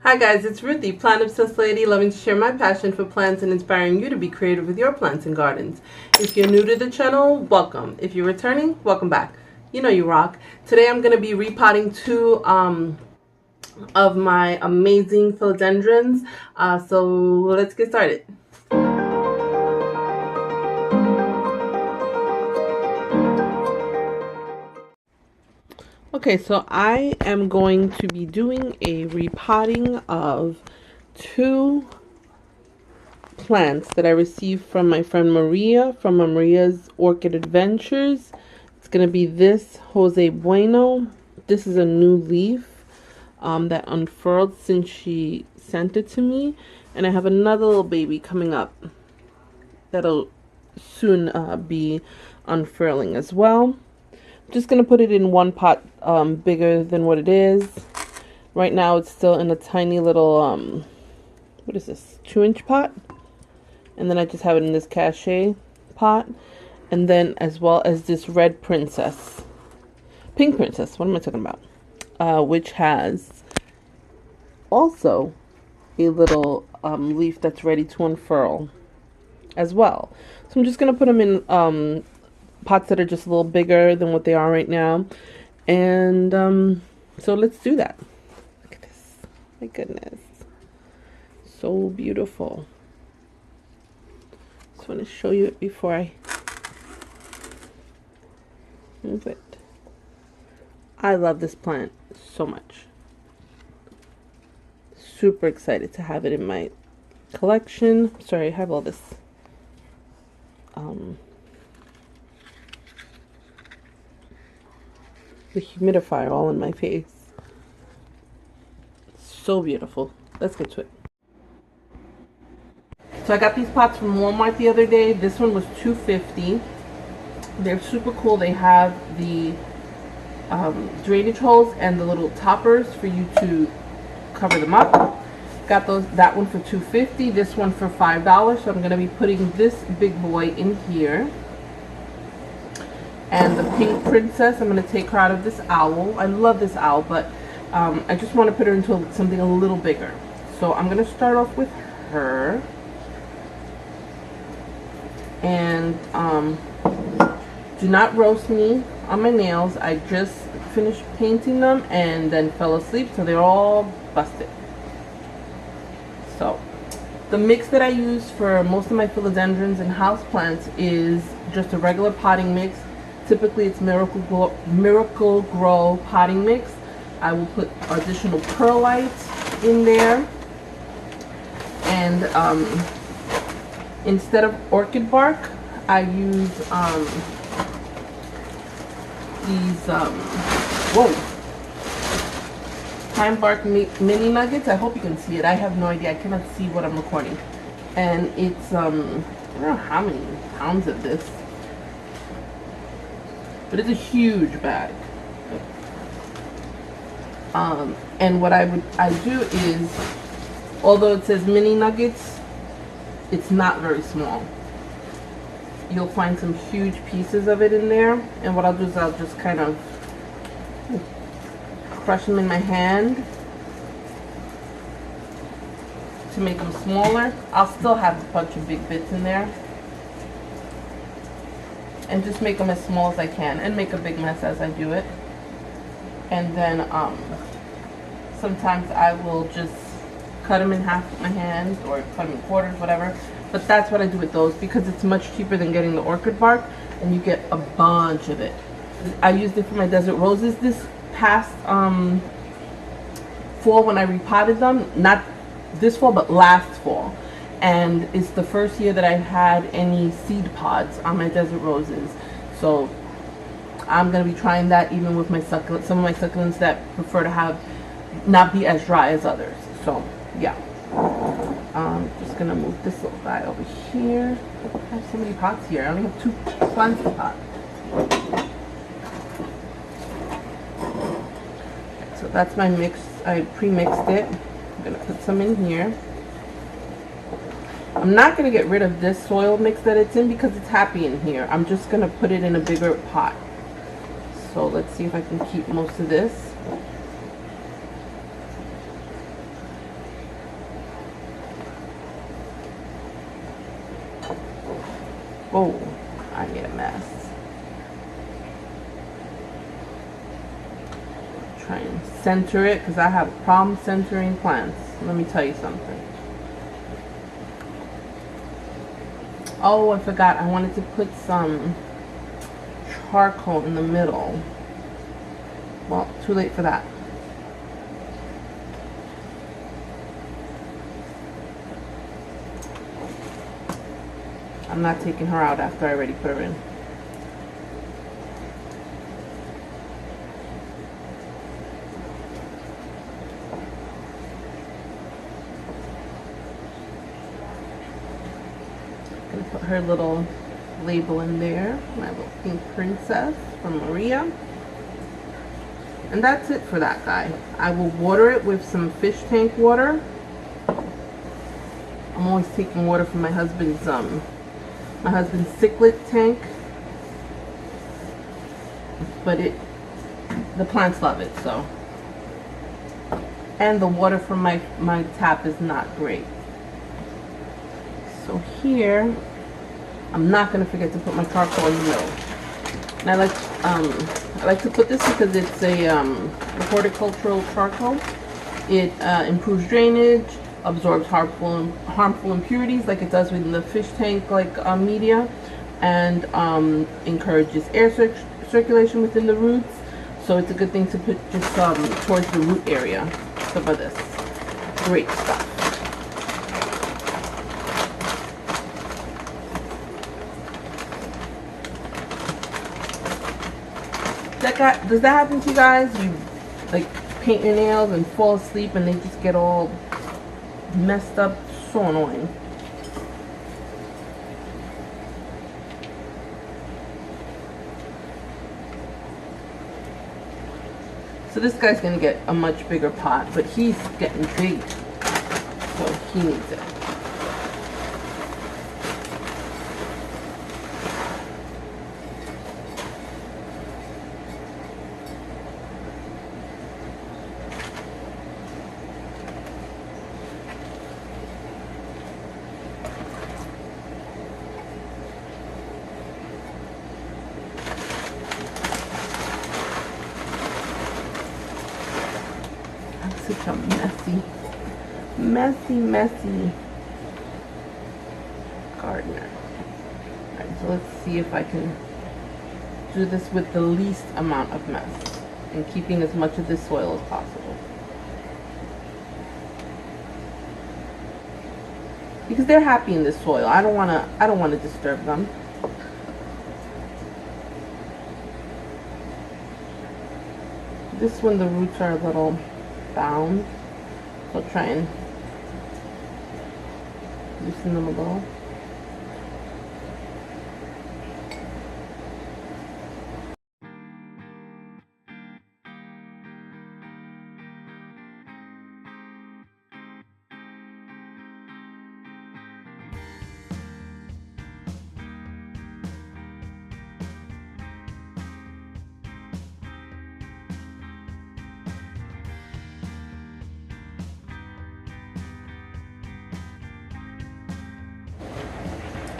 Hi guys, it's Ruthie, plant obsessed lady, loving to share my passion for plants and inspiring you to be creative with your plants and gardens. If you're new to the channel, welcome. If you're returning, welcome back. You know you rock. Today I'm going to be repotting two of my amazing philodendrons. So let's get started. Okay, so I am going to be doing a repotting of two plants that I received from my friend Maria from Maria's Orchid Adventures. It's going to be this Jose Bueno. This is a new leaf that unfurled since she sent it to me. And I have another little baby coming up that'll soon be unfurling as well. Just going to put it in one pot bigger than what it is. Right now it's still in a tiny little, what is this, 2-inch pot? And then I just have it in this cachet pot. And then as well as this red princess. Pink princess, what am I talking about? Which has also a little leaf that's ready to unfurl as well. So I'm just going to put them in pots that are just a little bigger than what they are right now. And so let's do that. Look at this. My goodness. So beautiful. Just want to show you it before I move it. I love this plant so much. Super excited to have it in my collection. Sorry, I have all this the humidifier all in my face. So beautiful. Let's get to it. So I got these pots from Walmart the other day. This one was $2.50. They're super cool. They have the drainage holes and the little toppers for you to cover them up. Got that one for $2.50. This one for $5. So I'm going to be putting this big boy in here. And the pink princess, I'm going to take her out of this owl. I love this owl, but I just want to put her into something a little bigger. So I'm going to start off with her. And do not roast me on my nails. I just finished painting them and then fell asleep, so they're all busted. So the mix that I use for most of my philodendrons and houseplants is just a regular potting mix. Typically it's Miracle Grow potting mix. I will put additional perlite in there. And instead of orchid bark, I use these pine bark mini nuggets. I hope you can see it. I have no idea. I cannot see what I'm recording. And it's I don't know how many pounds of this, but it's a huge bag. And what I do is, although it says mini nuggets, it's not very small. You'll find some huge pieces of it in there. And what I'll do is I'll just kind of crush them in my hand to make them smaller. I'll still have a bunch of big bits in there. And just make them as small as I can and make a big mess as I do it. And then sometimes I will just cut them in half with my hand or cut them in quarters, whatever. But that's what I do with those because it's much cheaper than getting the orchid bark and you get a bunch of it. I used it for my desert roses this past fall when I repotted them. Not this fall, but last fall. And it's the first year that I had any seed pods on my desert roses. So I'm going to be trying that even with my succulents. Some of my succulents that prefer to not be as dry as others. So yeah. Just going to move this little guy over here. I have so many pots here. I only have 2 plants to pot. Okay, so that's my mix. I pre-mixed it. I'm going to put some in here. I'm not going to get rid of this soil mix that it's in because it's happy in here. I'm just going to put it in a bigger pot. So let's see if I can keep most of this. Oh, I made a mess. Try and center it because I have a problem centering plants. Let me tell you something. Oh, I forgot. I wanted to put some charcoal in the middle. Well, too late for that. I'm not taking her out after I already put her in. Gonna put her little label in there, my little pink princess from Maria. And that's it for that guy. I will water it with some fish tank water. I'm always taking water from my husband's Succulent tank, but the plants love it, so. And the water from my tap is not great. So here, I'm not gonna forget to put my charcoal in the middle. And I like to put this because it's a horticultural charcoal. It improves drainage, absorbs harmful impurities like it does within the fish tank media, and encourages air circulation within the roots. So it's a good thing to put just towards the root area. Some of this great stuff. Does that happen to you guys? You like paint your nails and fall asleep and they just get all messed up? So annoying. So this guy's gonna get a much bigger pot, but he's getting big, so he needs it. Such a messy gardener. Alright, so let's see if I can do this with the least amount of mess and keeping as much of this soil as possible. Because they're happy in this soil. I don't wanna disturb them. This one, the roots are a little bound, so I'll try and loosen them a little.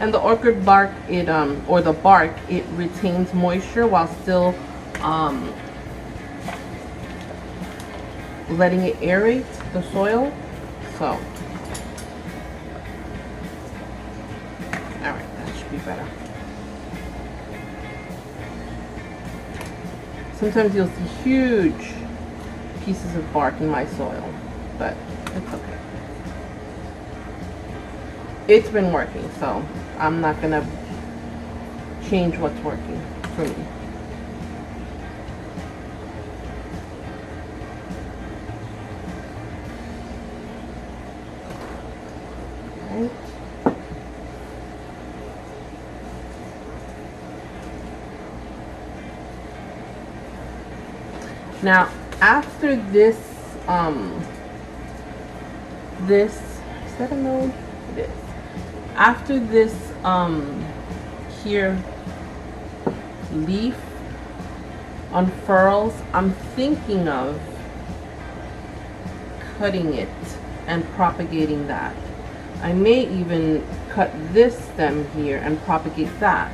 And the orchid bark, or the bark, it retains moisture while still letting it aerate the soil. So, alright, that should be better. Sometimes you'll see huge pieces of bark in my soil, but it's okay. It's been working, so I'm not gonna change what's working for me. Right. Now, after this, is that a node? It is. After this here leaf unfurls, I'm thinking of cutting it and propagating that. I may even cut this stem here and propagate that,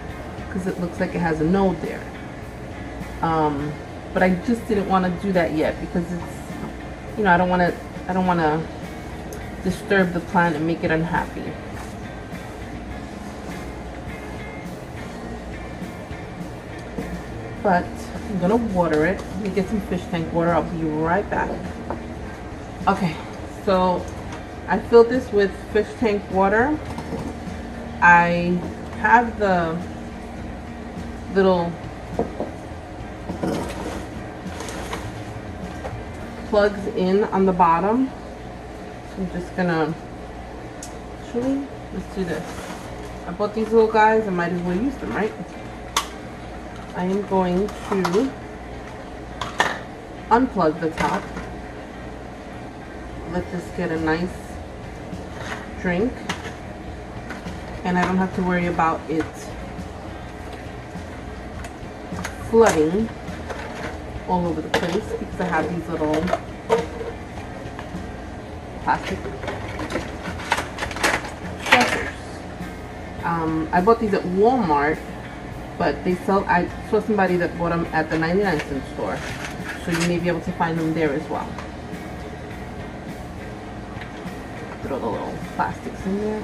because it looks like it has a node there. But I just didn't want to do that yet, because it's, you know, I don't want to disturb the plant and make it unhappy. But I'm gonna water it. Let me get some fish tank water. I'll be right back. Okay, so I filled this with fish tank water. I have the little plugs in on the bottom. So I'm just gonna, actually, let's do this. I bought these little guys, I might as well use them, right? I am going to unplug the top. Let this get a nice drink. And I don't have to worry about it flooding all over the place, because I have these little plastic filters. I bought these at Walmart, but they sell, I saw somebody that bought them at the 99-cent store, so you may be able to find them there as well. Throw the little plastics in there.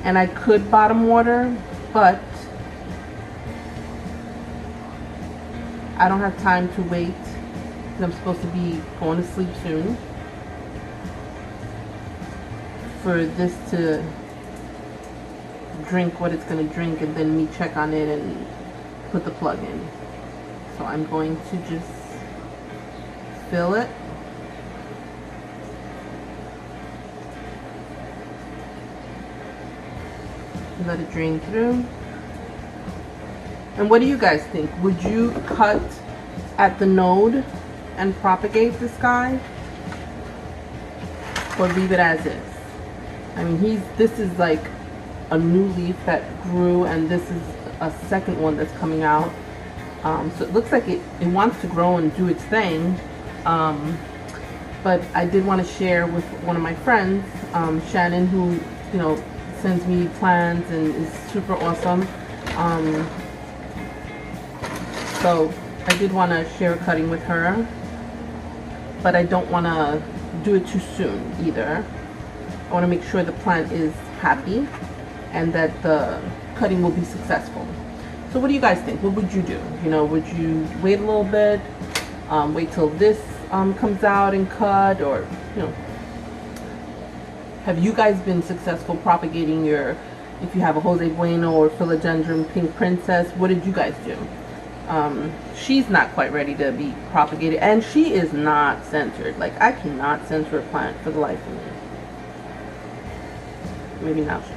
And I could bottom water, but I don't have time to wait, because I'm supposed to be going to sleep soon, for this to drink what it's going to drink, and then me check on it and put the plug in. So I'm going to just fill it. Let it drain through. And what do you guys think? Would you cut at the node and propagate this guy, or leave it as is? I mean, this is like a new leaf that grew, and this is a second one that's coming out. So it looks like it wants to grow and do its thing. But I did want to share with one of my friends, Shannon, who, you know, sends me plants and is super awesome. So I did want to share a cutting with her, but I don't want to do it too soon either. I want to make sure the plant is happy and that the cutting will be successful. So what do you guys think? What would you do? You know, would you wait a little bit, wait till this comes out and cut, or, you know, have you guys been successful propagating your, if you have a Jose Bueno or Philodendron Pink Princess, what did you guys do? She's not quite ready to be propagated, and she is not centered. Like, I cannot center a plant for the life of me. Maybe now she is.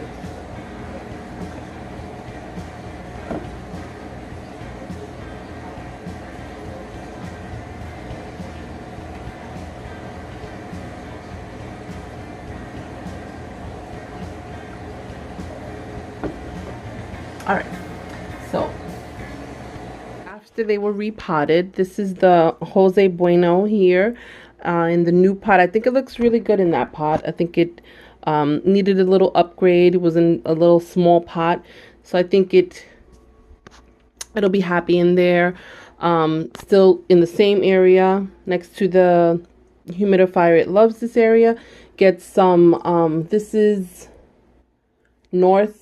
All right, so after they were repotted, this is the Jose Bueno here in the new pot. I think it looks really good in that pot. I think it needed a little upgrade. It was in a little small pot, so I think it'll be happy in there. Still in the same area next to the humidifier. It loves this area. Get some, this is north,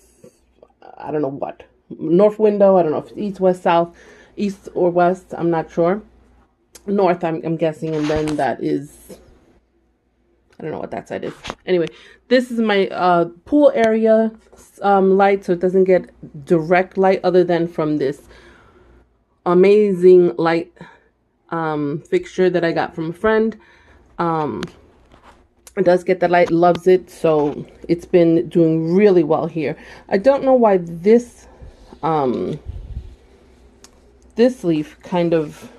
I don't know what, north window, I don't know if it's east, west, south, east or west, I'm not sure. North, I'm guessing, and then that is, I don't know what that side is. Anyway, this is my pool area light, so it doesn't get direct light other than from this amazing light fixture that I got from a friend. It does get the light, loves it, so it's been doing really well here. I don't know why this this leaf kind of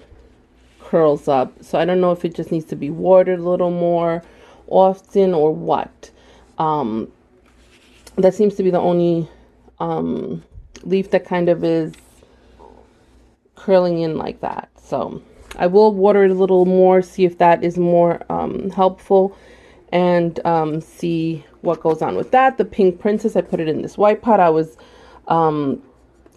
curls up, so I don't know if it just needs to be watered a little more often or what. That seems to be the only leaf that kind of is curling in like that. So I will water it a little more, see if that is more helpful, and see what goes on with that. The Pink Princess, I put it in this white pot. I was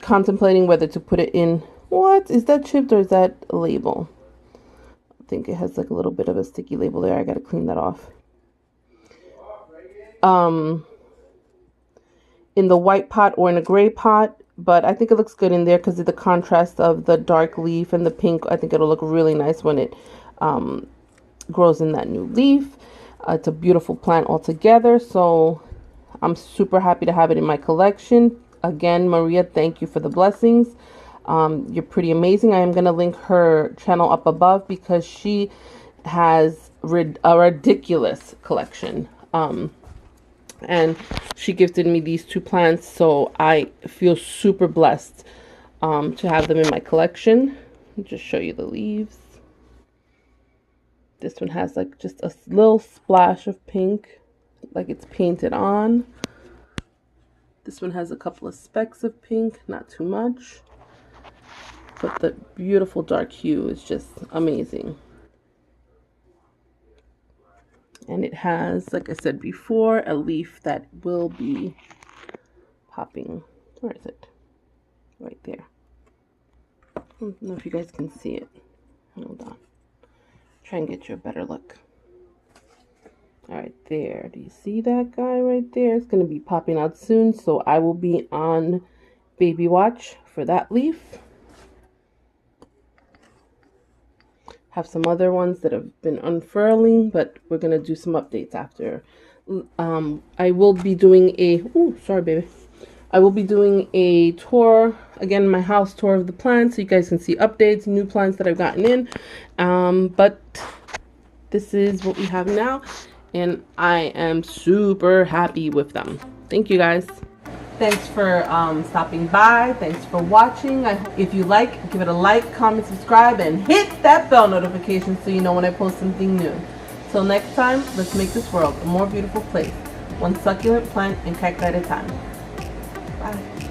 contemplating whether to put it in. What is that, chipped, or is that a label? I think it has like a little bit of a sticky label there. I gotta clean that off. In the white pot or in a gray pot, but I think it looks good in there because of the contrast of the dark leaf and the pink. I think it'll look really nice when it grows in that new leaf. It's a beautiful plant altogether, so I'm super happy to have it in my collection. Again, Maria, thank you for the blessings. You're pretty amazing. I am going to link her channel up above because she has a ridiculous collection. And she gifted me these 2 plants, so I feel super blessed to have them in my collection. I'll just show you the leaves. This one has like just a little splash of pink, like it's painted on. This one has a couple of specks of pink, not too much, but the beautiful dark hue is just amazing. And it has, like I said before, a leaf that will be popping. Where is it? Right there. I don't know if you guys can see it. Hold on. Try and get you a better look. All right, there. Do you see that guy right there? It's going to be popping out soon, so I will be on baby watch for that leaf. Have some other ones that have been unfurling, but we're going to do some updates after. I will be doing a, sorry baby. I will be doing a tour, again, my house tour of the plants, so you guys can see updates, new plants that I've gotten in. But this is what we have now, and I am super happy with them. Thank you guys. Thanks for stopping by. Thanks for watching. If you like, give it a like, comment, subscribe, and hit that bell notification so you know when I post something new. Till next time, let's make this world a more beautiful place, one succulent plant and cacti at a time. Bye.